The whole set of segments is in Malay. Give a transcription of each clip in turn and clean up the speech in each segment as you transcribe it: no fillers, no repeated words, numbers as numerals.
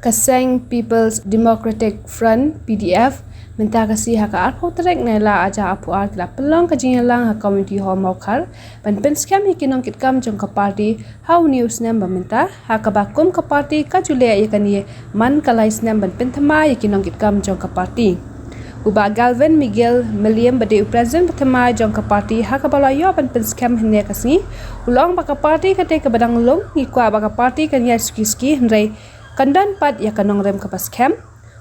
Kaseng People's Democratic Front PDF minta kasih hak arpo terek nela aja apu art la pelong kajingelang ha community hall maukar ban penskam hikinong kitkam jong ka party how news nem minta hak bakum ka party ka jule yakani man kalais nem ban penthama hikinong kitkam jong ka party Uba Galvin Miguel William bade present pertama jong ka party hak balayo ban penskam hne kasni ulong baka party kate ka badang long ni kwa baka party kan ya ski hendrai kandan pat ya kanong rem kapas kem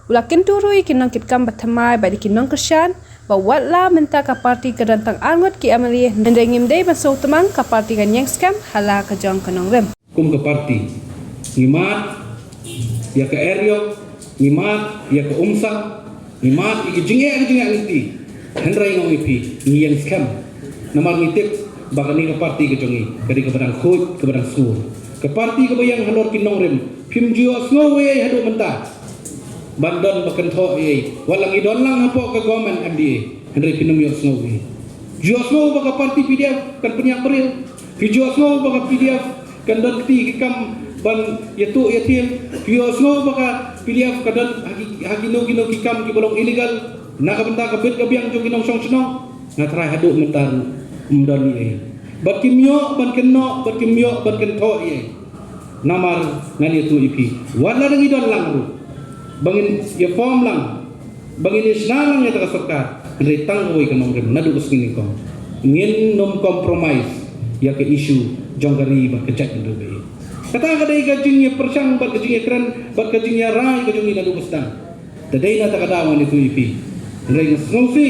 ulakin turui kinong kitkam bathamai badi kinong krisyan ba watla menta ka party kadantang angot ki amali ndengim dei baso tamang ka party kan yang scam hala ka jong kanong rem kum ka party ngimat ya ka eryo ngimat ya ka umsa ngimat jinge ngiti hendrai ngong ipi yang scam namar ngitip bakani ka party ka jongi kadi ka badang khoj ka badang sur ka party ka bayang halor kinong rem Pim jio snowe hadu menta bandon bakan tho ye walang idon lang hapo ka government MDA henry pinum yo snowe jio snowe baka party PDF kan penyak beril jio snowe baka PDF kan don ti kam ban yetu yetim jio snowe baka PDF kan don hagino gino kikam ki bolong illegal nak benta ka bit ka biang jo ginong song snong ngatrai hadu mentar umdon ye bat kimyo ban kenno bat kimyo ban ken tho ye namar ngani tu ipi wala nang idon lang ru bangin ya form lang bangin isna lang ya ta sarkar retang oi kanong rem nadu usngin ko ngin nom compromise ya ke issue jonggari ba kejat ndu be kata kadai gajing ya persang ba gajing ya kran ba gajing ya rai gajing ni nadu ustan tadai na ta kadawan itu ipi ngai ngsi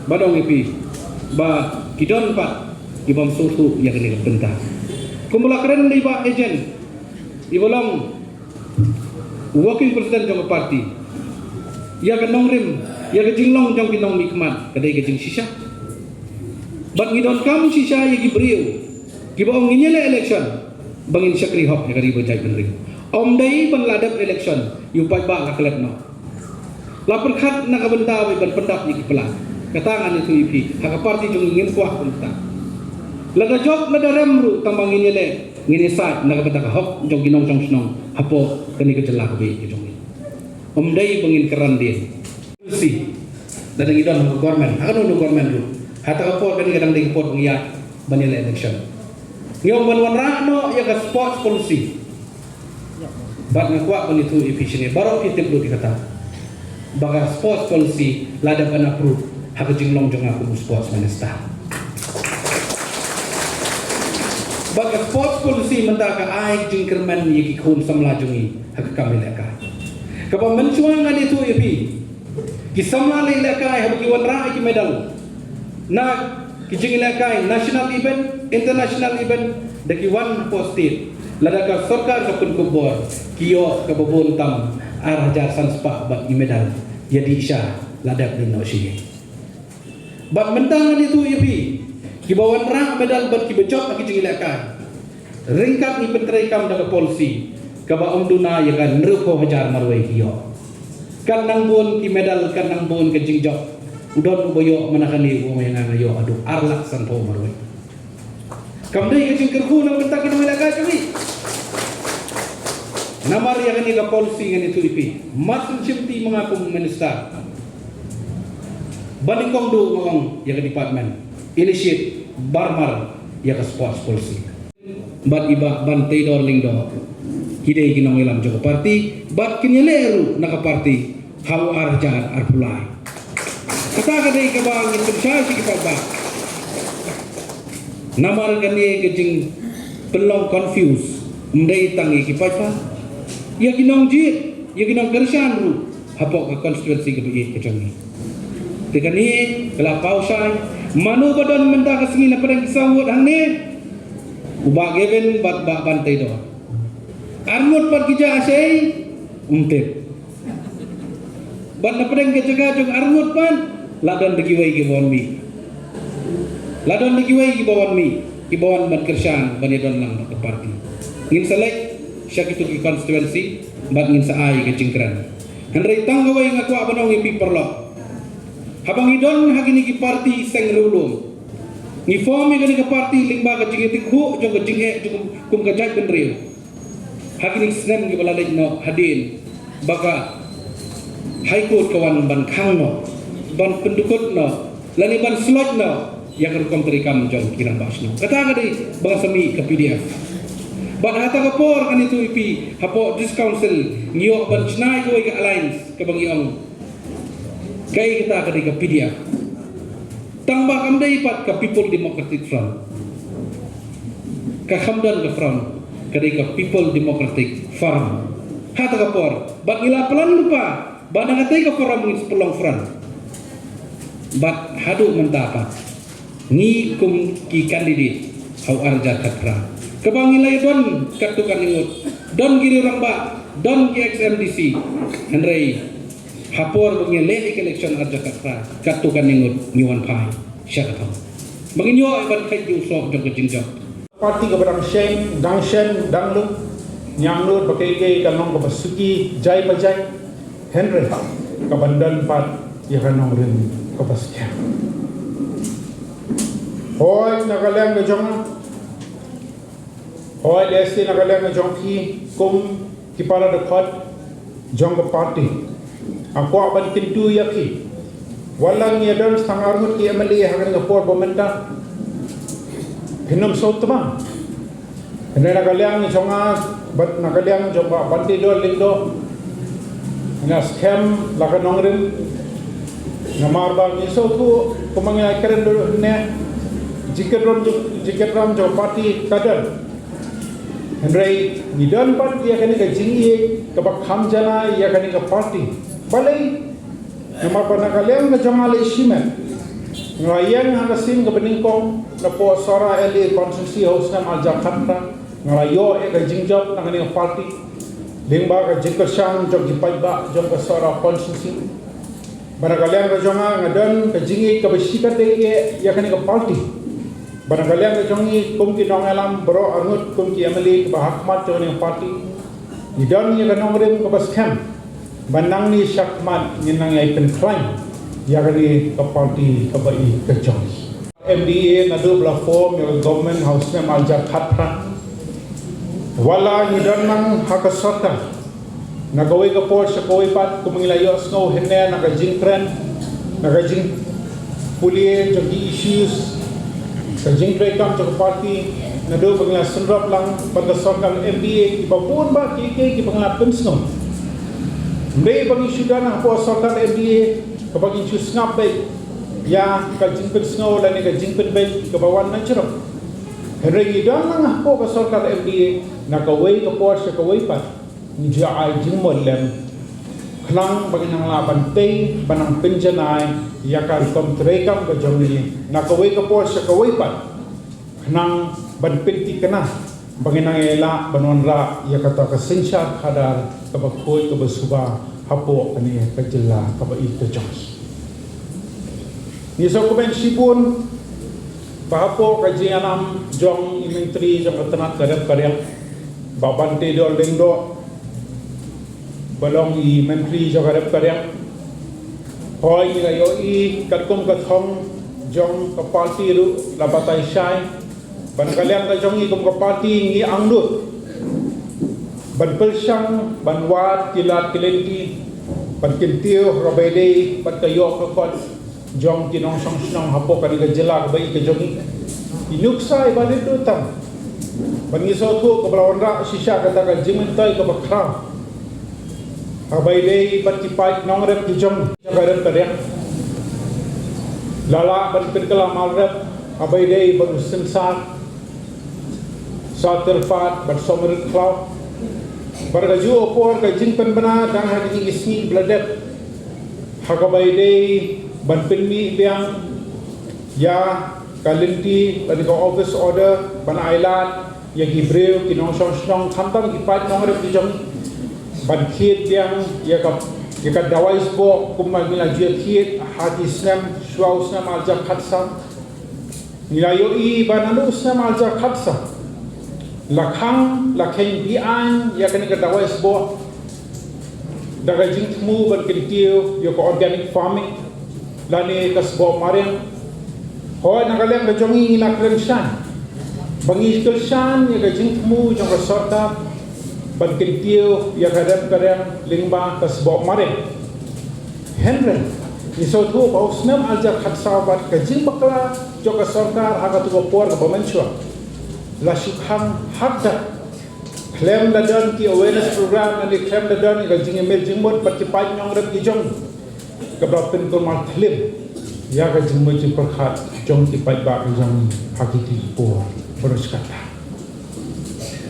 badong ipi ba kidon pat ibam susu ya kene bentah kumula keren di ba agent ibolong working president jong party ya kanong rim ya kajinglong jong kinong nikmat kadai kajing sisa bat ngidon kam sisa ya gibriu gibaong nginyele election bangin syakri hop ya kari bajai benring om dai ban ladap election yu pai ba kaklet no lapar khat na kabenta ban pendap ni kepala katangan itu ipi hak party jong ngin kuah penta lada job lada remru tambang ini le ngini sat naga betaka hok jong ginong jong snong hapo kani ke jelak be ke jong om dai bangin keran dia si dan ngidon no government akan no government ru hata hapo kani kadang ding pot ngiya banile election ngom ban ra no ya ka sports policy bat ngakwa bani tu efficient baro kitip lu dikata baga sports policy lada ban approve hak jinglong jong aku sports minister Bagi sports policy mendaka aik jingkerman yiki khun samla jungi hak kami leka. Kapag mencuangan itu ipi, kisamla leka hab kiwan ra ki medal. Na kijing leka national event, international event daki one posted. Ladaka sarkar kapun kubor kiyo kababon tam araja sanspa bak medal. Jadi isya ladak ni noshi. Bak mentangan itu ipi. Kibawan rak medal bat kibecok aki jingilaka ringkat ni pentrekam daga polisi kaba umduna ya kan neruko hajar marwai kiyo kan nang bon ki medal kan nang bon ke jingjok udon uboyo manakani wo yang ngayo adu arlak santo marwai kamdai ke jingkerku nang bentak ilaka kami namar ya kan ga polisi ngani tu ipi matun simti mengapung minister bandingkong do ngong ya ke department initiate barmar ya ke sports policy bat iba ban taydor lingdo hidei kinong ilam joko party bat kinyeleru naka party how arjar arpulai kata kadai kabang itu saya si kipaba namar kani kejing pelong confuse mdai tangi kipapa ya kinong jit ya kinong kershan ru hapok ke constituency ke bi kejongi tekani kala pausai manu badan menda kesini na padang kisawut hangni ubah geben bat bantai do armut pat kija asai umtep bat na padang kejaga jong armut pan ladon digiwai ki bawon mi ladon digiwai ki bawon mi ki bawon ban kershan ban yadon lang ke party ngin select syak itu ki constituency bat ngin saai ke jingkran henry tanggawai ngakwa banong ipi perlo habang idon hagini ki party seng lulung ni form ni ka party lingba ka jingi tikhu jong ka jingi kum ka jaj benriu Hakini snem gi balalek no hadin baka High Court kawan ban khang no ban pendukut no lani ban slot no yang rekom terikam jong kirang basno kata kadi bang sami ke PDF ban hata kapor kan itu IP hapo this council ngiok ban chnai ko ke alliance ke bang iong kai kita kadi ke PDF tambah kamdai pat ke People Democratic Front ka khamdan ke front kadi ke People Democratic Forum hata kapor ban ila pelan lupa ban ngatai ke forum ni sepelong front bat hadu mendapat ni kum ki kandidat hau arja katra kebangilai don katukan ingut don giri orang ba don ki XMDC henry hapor bungi leh election arja katra katukan ingut nyuan pai syakatau menginyo ban kai ju sok jong jinjok parti ke barang shen dang lu nyang lu pakai ke kanong ke basuki jai bajai henry ke bandan pat ya kanong rin ke baskia Hoi nakaleng na jong Hoi lesti nakaleng na jong ki kum ki para dekat jong ke parti aku akan kintu yaki walang ya dan setengah arut ki MLA hakan ke por pemerintah hinum sot bang ene nakaleng ni jong bat nakaleng jong ba bandi do lindo na scam lakan nongrin namar bang ni so tu kumangai keren do ne jika ram jo parti kadar Henry nidan pat dia kani ka jingi ka bakham jana ya kani ka parti balai nama pana kalem na jamale shimen ngayang hakasim ka beningkong na po sora ele konstitusi house na alja khatra ngayo e ka jingjop na kani ka parti lingba ka jikar shang jo gipai ba jo ka sora konstitusi bana kalem ka jonga ngadan ka jingi ka bashika te ya kani ka party barangkali ang jongi kum ki nong alam bro angut kum ki amali bahakmat joni parti idon ni kanong rim ko baskem banang ni syakmat ni nang ai pen crime ya gani ka parti ka bai ka joni MDA na do platform yo government house na malja khatra wala ni don nang hakasota nagaway ka por sa kaway pat kumangila yo snow henne nakajing pulie jogi issues Kajing rekam cak parti nado penglas senrap lang berdasarkan MBA ibapun ba kiki penglas pensno. Mbe bagi sudah nak puasarkan MBA kebagi isu snap baik ya kajing pensno dan kajing pen baik kebawan natural. Hari dan lang apa kasarkan MBA nak kawai kepuas kawai pat ni dia ai jing modlem klang bagi nang laban tei banang penjanai ya kan kom terekam ke jomni nakawai ke pos kawai pat nang ban penti kena bagi nang ela banonra ya kata ke sensar kadar ke bakoi ke besuba hapo ani ke jela ke bai ke jos ni so komen sipun bahapo kaji anam jong menteri jong tenat kadap kadang babante dol dengdo balong i menteri jong kadap kadang hoi ni gayo i katkom kathong jong ka parti ru labatai shai ban kalian ka jong i kom ka parti ngi angdut ban pelsyang ban wat kilat kilenti ban kintiu robede ban kayo ka kot jong tinong song snong hapo ka ni jela bai ka jong i nuksai ban itu tam ban ngi so thu ka balawan ra shisha kata ka jimentai ka bakra abai dei bat kipai nongrep ki jong garep kadang lala ban perkala malrep abai dei ban sensat saterfat ban somerit klau bargaju opor ka jing pen bana dang hadi isni bladet hakabai dei ban penmi biang ya kalinti ban ka office order ban ailat ya gibreu kinong song khamtam kipai nongrep ki jong ban khiet biang ya ka dawai sbo kumma gila jia khiet hati snam shwau snam alja khatsa nilayo i bananu snam alja khatsa lakhang lakheng bi an ya kan ka dawai sbo daga jingmu ban kiltiu yo ko organic farming lani ka sbo mariam ho nagalem ka jongi la krenshan bangi krenshan ya ka jingmu jong ka sorta ban kintiu ya kadang-kadang lingba tasbok mare Henry iso tu bau senam aja khat sahabat kajing bakla joka sarkar haga tu por ke pemensua la syukhang hakda klaim ladan ki awareness program and klaim ladan ki jing email jingmot patipaj nyong rep ki jong keberapin kurmal klim ya ka jingmot ji perkhat jong ki paj ba jong hakiki por terus kata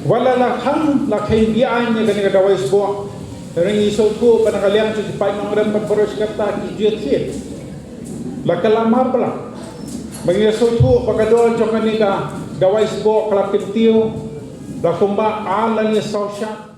wala la kham la khain bi ai ne gani ka dawais bo ring iso tu pada kalian tu pai nongren terus kata ki jetit la kalamar bala bagi iso tu pakadol jong ni ka dawais bo kalap tiu la kumba ala ni sosha